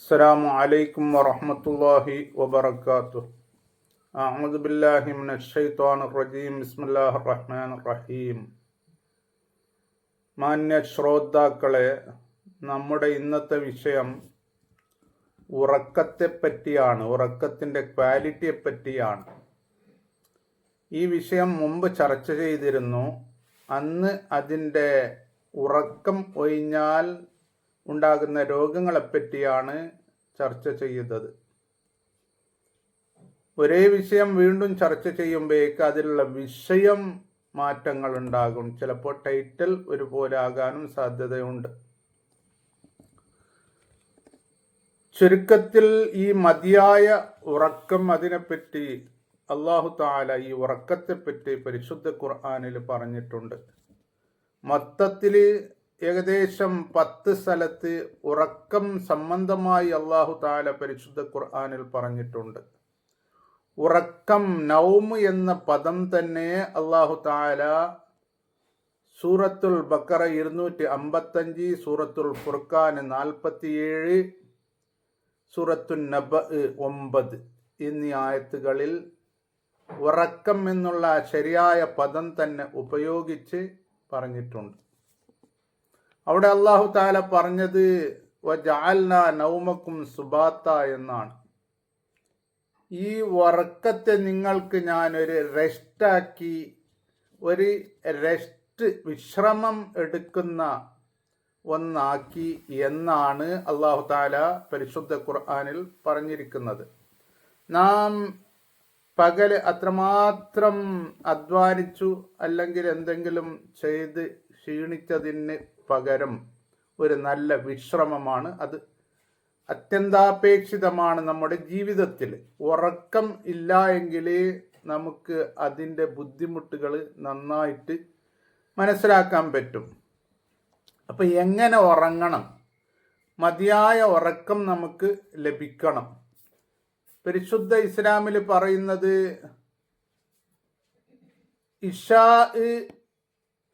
അസ്സലാമു അലൈക്കും വറഹ്മത്തുള്ളാഹി വബറകാതുഹു. അഊദു ബില്ലാഹി മിനശ് ശൈത്വാനിർ റജീം. ബിസ്മില്ലാഹിർ റഹ്മാനിർ റഹീം. മാന്യ ശ്രോതാക്കളെ, നമ്മുടെ ഇന്നത്തെ വിഷയം ഉറക്കത്തെ പറ്റിയാണ്, ഉറക്കത്തിൻ്റെ ക്വാളിറ്റിയെ പറ്റിയാണ്. ഈ വിഷയം മുമ്പ് ചർച്ച ചെയ്തിരുന്നു. അന്ന് അതിൻ്റെ ഉറക്കം ഒഴിഞ്ഞാൽ ഉണ്ടാകുന്ന രോഗങ്ങളെപ്പറ്റിയാണ് ചർച്ച ചെയ്തത്. ഒരേ വിഷയം വീണ്ടും ചർച്ച ചെയ്യുമ്പോഴേക്ക് അതിലുള്ള വിഷയം മാറ്റങ്ങൾ ഉണ്ടാകും. ചിലപ്പോൾ ടൈറ്റിൽ ഒരുപോലെ ആകാനും സാധ്യതയുണ്ട്. ചുരുക്കത്തിൽ ഈ മതിയായ ഉറക്കം, അതിനെപ്പറ്റി അല്ലാഹു തആല ഈ ഉറക്കത്തെപ്പറ്റി പരിശുദ്ധ ഖുർആനിൽ പറഞ്ഞിട്ടുണ്ട്. മൊത്തത്തിൽ ഏകദേശം 10 സ്ഥലത്ത് ഉറക്കം സംബന്ധമായി അല്ലാഹു തആല പരിശുദ്ധ ഖുർആനിൽ പറഞ്ഞിട്ടുണ്ട്. ഉറക്കം, നൗം എന്ന പദം തന്നെ അല്ലാഹു തആല സൂറത്തുൽ ബഖറ 255, സൂറത്തുൽ ഫുർഖാൻ 47, സൂറത്തുൻ നബ 9 എന്നീ ആയത്തുകളിൽ ഉറക്കം എന്നുള്ള ശരിയായ പദം തന്നെ ഉപയോഗിച്ച് പറഞ്ഞിട്ടുണ്ട്. അവിടെ അല്ലാഹു തആല പറഞ്ഞത് വജഅൽനാ നൗമക്കും സുബാത്ത എന്നാണ്. ഈ ഉറക്കത്തെ നിങ്ങൾക്ക് ഞാൻ ഒരു റെസ്റ്റാക്കി, ഒരു വിശ്രമം എടുക്കുന്ന ഒന്നാക്കി എന്നാണ് അല്ലാഹു തആല പരിശുദ്ധ ഖുർആനിൽ പറഞ്ഞിരിക്കുന്നത്. നാം പകല് അത്രമാത്രം അധ്വാനിച്ചു അല്ലെങ്കിൽ എന്തെങ്കിലും ചെയ്ത് ക്ഷീണിച്ചതിന് പകരം ഒരു നല്ല വിശ്രമമാണ് അത്. അത്യന്താപേക്ഷിതമാണ് നമ്മുടെ ജീവിതത്തിൽ. ഉറക്കം ഇല്ല എങ്കിൽ നമുക്ക് അതിൻ്റെ ബുദ്ധിമുട്ടുകൾ നന്നായിട്ട് മനസ്സിലാക്കാൻ പറ്റും. അപ്പം എങ്ങനെ ഉറങ്ങണം? മതിയായ ഉറക്കം നമുക്ക് ലഭിക്കണം. പരിശുദ്ധ ഇസ്ലാമിൽ പറയുന്നത് ഇശാ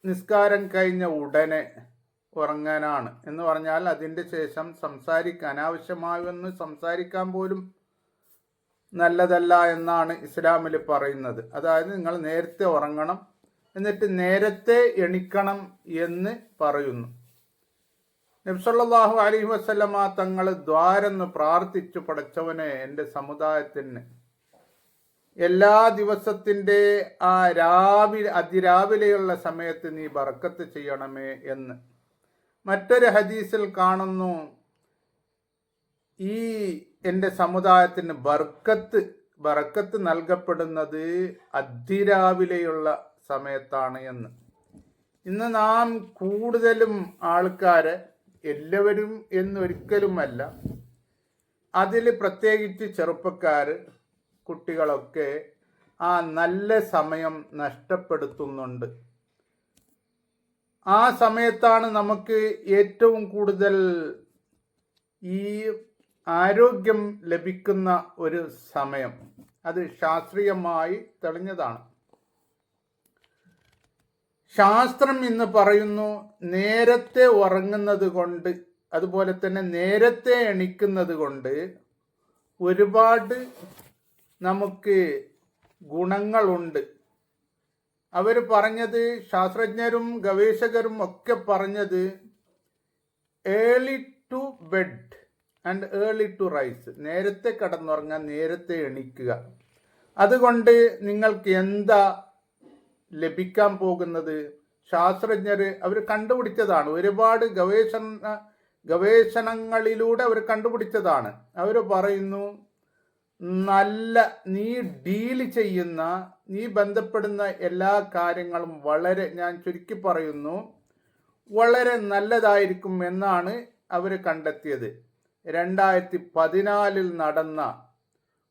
നിസ്കാരം കഴിഞ്ഞ ഉടനെ ഉറങ്ങാനാണ്. എന്ന് പറഞ്ഞാൽ അതിൻ്റെ ശേഷം അനാവശ്യമായൊന്ന് സംസാരിക്കാൻ പോലും നല്ലതല്ല എന്നാണ് ഇസ്ലാമിൽ പറയുന്നത്. അതായത് നിങ്ങൾ നേരത്തെ ഉറങ്ങണം, എന്നിട്ട് നേരത്തെ എണിക്കണം എന്ന് പറയുന്നു. നബി സല്ലല്ലാഹു അലൈഹി വസല്ലമ തങ്ങൾ ദ്വാരന്ന് പ്രാർത്ഥിച്ചു, പടച്ചവനെ എൻ്റെ സമുദായത്തിന് എല്ലാ ദിവസത്തിൻ്റെ ആ അതിരാവിലെയുള്ള സമയത്ത് നീ ബറക്കത്ത് ചെയ്യണമേ എന്ന്. മറ്റൊരു ഹദീസിൽ കാണുന്നു, ഈ എൻ്റെ സമുദായത്തിന് ബറക്കത്ത് നൽകപ്പെടുന്നത് അതിരാവിലെയുള്ള സമയത്താണ് എന്ന്. ഇന്ന് നാം കൂടുതലും ആൾക്കാരെ, എല്ലാവരും എന്നൊരിക്കലുമല്ല, അതിൽ പ്രത്യേകിച്ച് ചെറുപ്പക്കാർ, കുട്ടികളൊക്കെ ആ നല്ല സമയം നഷ്ടപ്പെടുത്തുന്നുണ്ട്. ആ സമയത്താണ് നമുക്ക് ഏറ്റവും കൂടുതൽ ഈ ആരോഗ്യം ലഭിക്കുന്ന ഒരു സമയം. അത് ശാസ്ത്രീയമായി തെളിഞ്ഞതാണ്. ശാസ്ത്രം ഇന്ന് പറയുന്നു, നേരത്തെ ഉറങ്ങുന്നത് കൊണ്ട്, അതുപോലെ തന്നെ നേരത്തെ എണിക്കുന്നത് കൊണ്ട് ഒരുപാട് നമുക്ക് ഗുണങ്ങളുണ്ട്. അവർ പറഞ്ഞത്, ശാസ്ത്രജ്ഞരും ഗവേഷകരും ഒക്കെ പറഞ്ഞത്, early to bed and early to rise. നേരത്തെ കിടന്നുറങ്ങാൻ, നേരത്തെ എണീക്കുക. അതുകൊണ്ട് നിങ്ങൾക്ക് എന്താ ലഭിക്കാൻ പോകുന്നത്? ശാസ്ത്രജ്ഞർ അവർ കണ്ടുപിടിച്ചതാണ്. ഒരുപാട് ഗവേഷണങ്ങളിലൂടെ അവർ കണ്ടുപിടിച്ചതാണ്. അവർ പറയുന്നു, നീ ഡീൽ ചെയ്യുന്ന, നീ ബന്ധപ്പെടുന്ന എല്ലാ കാര്യങ്ങളും വളരെ, ഞാൻ ചുരുക്കി പറയുന്നു, വളരെ നല്ലതായിരിക്കും എന്നാണ് അവർ കണ്ടെത്തിയത്. 2014 നടന്ന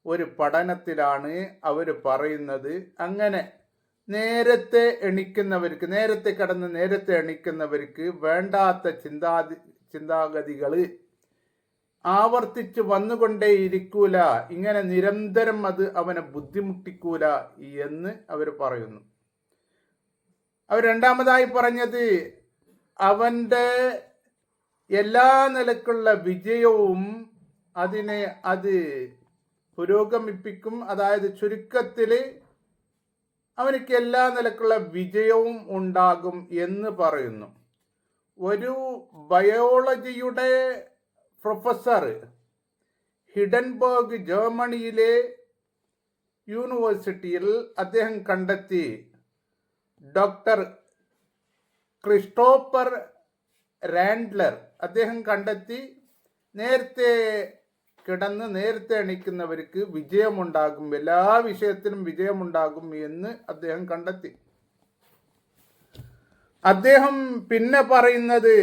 ഒരു പഠനത്തിലാണ് അവർ പറയുന്നത്, അങ്ങനെ നേരത്തെ എണിക്കുന്നവർക്ക്, നേരത്തെ കിടന്ന് നേരത്തെ എണിക്കുന്നവർക്ക് വേണ്ടാത്ത ചിന്താഗതികൾ ആവർത്തിച്ച് വന്നുകൊണ്ടേയിരിക്കൂല, ഇങ്ങനെ നിരന്തരം അത് അവനെ ബുദ്ധിമുട്ടിക്കൂല എന്ന് അവർ പറയുന്നു. അവർ രണ്ടാമതായി പറഞ്ഞത്, അവൻ്റെ എല്ലാ നിലക്കുള്ള വിജയവും അത് പുരോഗമിപ്പിക്കും. അതായത് ചുരുക്കത്തിൽ അവനിക്ക് എല്ലാ നിലക്കുള്ള വിജയവും ഉണ്ടാകും എന്ന് പറയുന്നു. ഒരു ബയോളജിയുടെ പ്രൊഫസർ ഹിഡൻബർഗ് ജർമ്മനിയിലെ യൂണിവേഴ്സിറ്റിയിൽ അദ്ദേഹം കണ്ടെത്തി, ഡോക്ടർ ക്രിസ്റ്റോഫർ റാൻഡ്ലർ അദ്ദേഹം കണ്ടെത്തി, നേരത്തെ കിടന്ന് നേരത്തെ എണീക്കുന്നവർക്ക് വിജയമുണ്ടാകും, എല്ലാ വിഷയത്തിലും വിജയമുണ്ടാകും എന്ന് അദ്ദേഹം കണ്ടെത്തി. അദ്ദേഹം പിന്നെ പറയുന്നത്,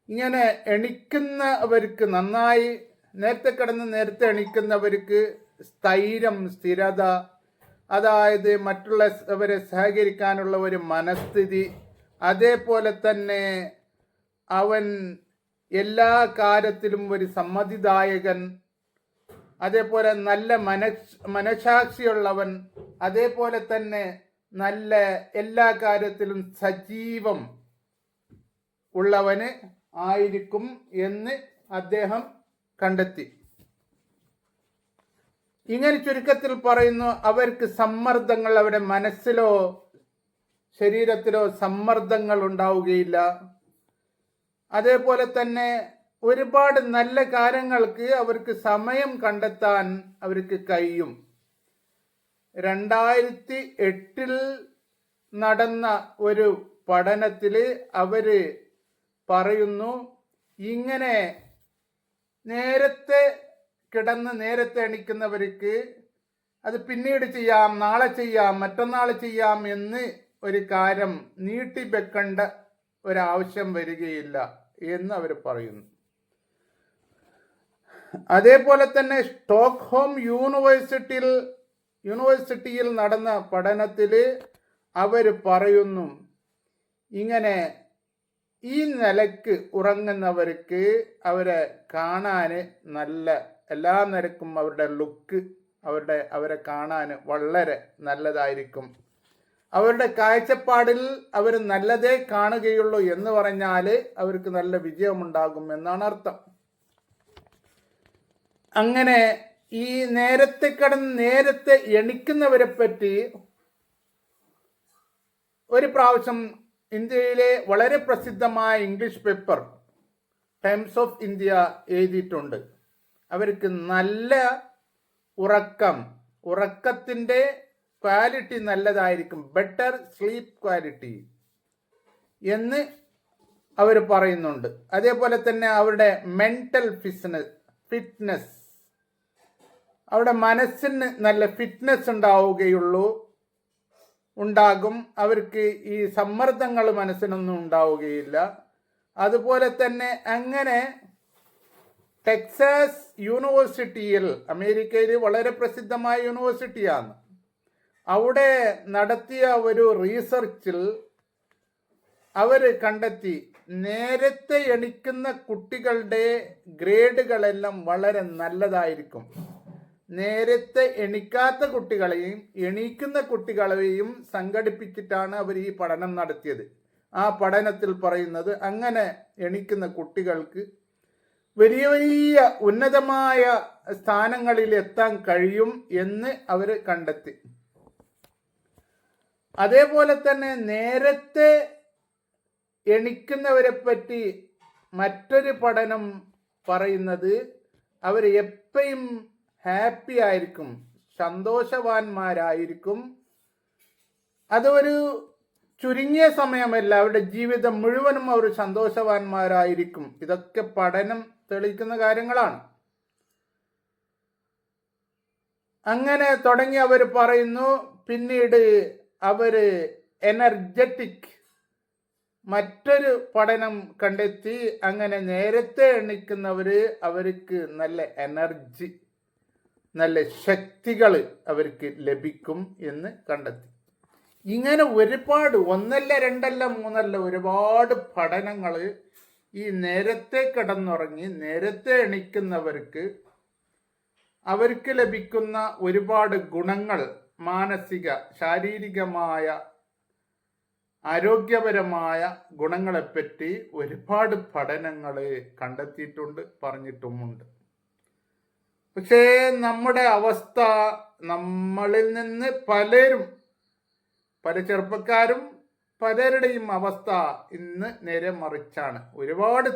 ഇങ്ങനെ എണീക്കുന്നവർക്ക് നന്നായി നേരത്തെ കിടന്ന് നേരത്തെ എണീക്കുന്നവർക്ക് സ്ഥൈര്യം, സ്ഥിരത, അതായത് മറ്റുള്ളവരെ സഹകരിക്കാനുള്ള ഒരു മനസ്ഥിതി, അതേപോലെ തന്നെ അവൻ എല്ലാ കാര്യത്തിലും ഒരു സമ്മതിദായകൻ, അതേപോലെ നല്ല മനസാക്ഷിയുള്ളവൻ, അതേപോലെ തന്നെ നല്ല എല്ലാ കാര്യത്തിലും സജീവം ഉള്ളവന് ആയിരിക്കും എന്ന് അദ്ദേഹം കണ്ടെത്തി. ഇങ്ങനെ ചുരുക്കത്തിൽ പറയുന്നു, അവർക്ക് സമ്മർദ്ദങ്ങൾ, അവരുടെ മനസ്സിലോ ശരീരത്തിലോ സമ്മർദ്ദങ്ങൾ ഉണ്ടാവുകയില്ല. അതേപോലെ തന്നെ ഒരുപാട് നല്ല കാര്യങ്ങൾക്ക് അവർക്ക് സമയം കണ്ടെത്താൻ അവർക്ക് കഴിയും. 2008 നടന്ന ഒരു പഠനത്തിൽ അവര് പറയുന്നു, ഇങ്ങനെ നേരത്തെ കിടന്ന് നേരത്തെ എണീക്കുന്നവർക്ക് അത് പിന്നീട് ചെയ്യാം, നാളെ ചെയ്യാം, മറ്റന്നാൾ ചെയ്യാം എന്ന് ഒരു കാര്യം നീട്ടിവെക്കേണ്ട ഒരാവശ്യം വരികയില്ല എന്ന് അവർ പറയുന്നു. അതേപോലെ തന്നെ സ്റ്റോക്ക്ഹോം യൂണിവേഴ്സിറ്റിയിൽ നടന്ന പഠനത്തിൽ അവർ പറയുന്നു, ഇങ്ങനെ ഈ നിലക്ക് ഉറങ്ങുന്നവർക്ക് അവരെ കാണാൻ നല്ല എല്ലാ നിലക്കും അവരുടെ ലുക്ക് അവരെ കാണാൻ വളരെ നല്ലതായിരിക്കും. അവരുടെ കാഴ്ചപ്പാടിൽ അവർ നല്ലതേ കാണുകയുള്ളൂ എന്ന് പറഞ്ഞാൽ അവർക്ക് നല്ല വിജയമുണ്ടാകും എന്നാണ് അർത്ഥം. അങ്ങനെ ഈ നേരത്തെ കിടന്ന് നേരത്തെ എണീക്കുന്നവരെ പറ്റി ഒരു പ്രാവശ്യം ഇന്ത്യയിലെ വളരെ പ്രസിദ്ധമായ English paper times of India എഴുതിയിട്ടുണ്ട്. അവർക്ക് നല്ല ഉറക്കത്തിൻ്റെ ക്വാളിറ്റി നല്ലതായിരിക്കും, ബെറ്റർ സ്ലീപ്പ് ക്വാളിറ്റി എന്ന് അവർ പറയുന്നുണ്ട്. അതേപോലെ തന്നെ അവരുടെ മെൻ്റൽ ഫിറ്റ്നസ്, അവരുടെ മനസ്സിന് നല്ല ഫിറ്റ്നസ് ഉണ്ടാകും. അവർക്ക് ഈ സമ്മർദ്ദങ്ങൾ മനസ്സിനൊന്നും ഉണ്ടാവുകയില്ല. അതുപോലെ തന്നെ അങ്ങനെ ടെക്സാസ് യൂണിവേഴ്സിറ്റിയിൽ, അമേരിക്കയിൽ വളരെ പ്രസിദ്ധമായ യൂണിവേഴ്സിറ്റിയാണ്, അവിടെ നടത്തിയ ഒരു റീസർച്ചിൽ അവർ കണ്ടെത്തി, നേരത്തെ എണീക്കുന്ന കുട്ടികളുടെ ഗ്രേഡുകളെല്ലാം വളരെ നല്ലതായിരിക്കും. നേരത്തെ എണീക്കാത്ത കുട്ടികളെയും എണീക്കുന്ന കുട്ടികളെയും സംഘടിപ്പിച്ചിട്ടാണ് അവർ ഈ പഠനം നടത്തിയത്. ആ പഠനത്തിൽ പറയുന്നത്, അങ്ങനെ എണീക്കുന്ന കുട്ടികൾക്ക് വലിയ വലിയ ഉന്നതമായ സ്ഥാനങ്ങളിൽ എത്താൻ കഴിയും എന്ന് അവർ കണ്ടെത്തി. അതേപോലെ തന്നെ നേരത്തെ എണീക്കുന്നവരെ പറ്റി മറ്റൊരു പഠനം പറയുന്നത്, അവർ എപ്പോഴും ഹാപ്പി ആയിരിക്കും, സന്തോഷവാന്മാരായിരിക്കും. അതൊരു ചുരുങ്ങിയ സമയമല്ല, അവരുടെ ജീവിതം മുഴുവനും അവർ സന്തോഷവാന്മാരായിരിക്കും. ഇതൊക്കെ പഠനം തെളിയിക്കുന്ന കാര്യങ്ങളാണ്. അങ്ങനെ തുടങ്ങി അവർ പറയുന്നു, പിന്നീട് അവർ എനർജറ്റിക് മറ്റൊരു പഠനം കണ്ടെത്തി, അങ്ങനെ നേരത്തെ എണീക്കുന്നവർ അവർക്ക് നല്ല എനർജി, നല്ല ശക്തികൾ അവർക്ക് ലഭിക്കും എന്ന് കണ്ടെത്തി. ഇങ്ങനെ ഒരുപാട്, ഒന്നല്ല രണ്ടല്ല മൂന്നല്ല, ഒരുപാട് പഠനങ്ങൾ ഈ നേരത്തെ കിടന്നുറങ്ങി നേരത്തെ എണീക്കുന്നവർക്ക് അവർക്ക് ലഭിക്കുന്ന ഒരുപാട് ഗുണങ്ങൾ, മാനസിക ശാരീരികമായ ആരോഗ്യപരമായ ഗുണങ്ങളെപ്പറ്റി ഒരുപാട് പഠനങ്ങൾ കണ്ടെത്തിയിട്ടുണ്ട്, പറഞ്ഞിട്ടുമുണ്ട്. പക്ഷേ നമ്മുടെ അവസ്ഥ, നമ്മളിൽ നിന്ന് പലരും, പല ചെറുപ്പക്കാരും പലരുടെയും അവസ്ഥ ഇന്ന് നേരെ മറിച്ചാണ്. ഒരുപാട്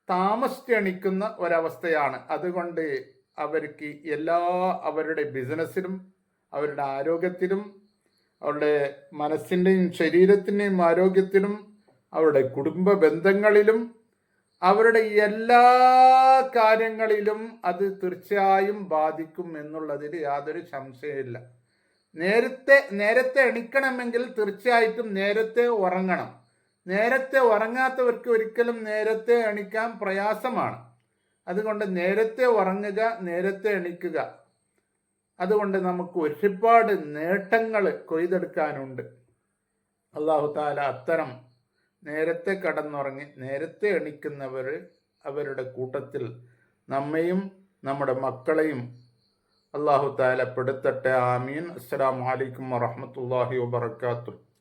താമസിച്ച് എണിക്കുന്ന ഒരവസ്ഥയാണ്. അതുകൊണ്ട് അവർക്ക് അവരുടെ ബിസിനസ്സിലും അവരുടെ ആരോഗ്യത്തിലും അവരുടെ മനസ്സിൻ്റെയും ശരീരത്തിൻ്റെയും ആരോഗ്യത്തിലും അവരുടെ കുടുംബ ബന്ധങ്ങളിലും അവരുടെ എല്ലാ കാര്യങ്ങളിലും അത് തീർച്ചയായും ബാധിക്കും എന്നുള്ളതിൽ യാതൊരു സംശയമില്ല. നേരത്തെ എണിക്കണമെങ്കിൽ തീർച്ചയായിട്ടും നേരത്തെ ഉറങ്ങണം. നേരത്തെ ഉറങ്ങാത്തവർക്ക് ഒരിക്കലും നേരത്തെ എണിക്കാൻ പ്രയാസമാണ്. അതുകൊണ്ട് നേരത്തെ ഉറങ്ങുക, നേരത്തെ എണിക്കുക. അതുകൊണ്ട് നമുക്ക് ഒരുപാട് നേട്ടങ്ങൾ കൊയ്തെടുക്കാനുണ്ട്. അല്ലാഹു തആല അത്തരം നേരത്തെ കടന്നുറങ്ങി നേരത്തെ എണിക്കുന്നവർ അവരുടെ കൂട്ടത്തിൽ നമ്മയും നമ്മുടെ മക്കളെയും അല്ലാഹു തആല പെടുത്തട്ടെ. ആമീൻ. അസ്സലാമു അലൈക്കും വറഹ്മത്തുള്ളാഹി വബറകാതുഹു.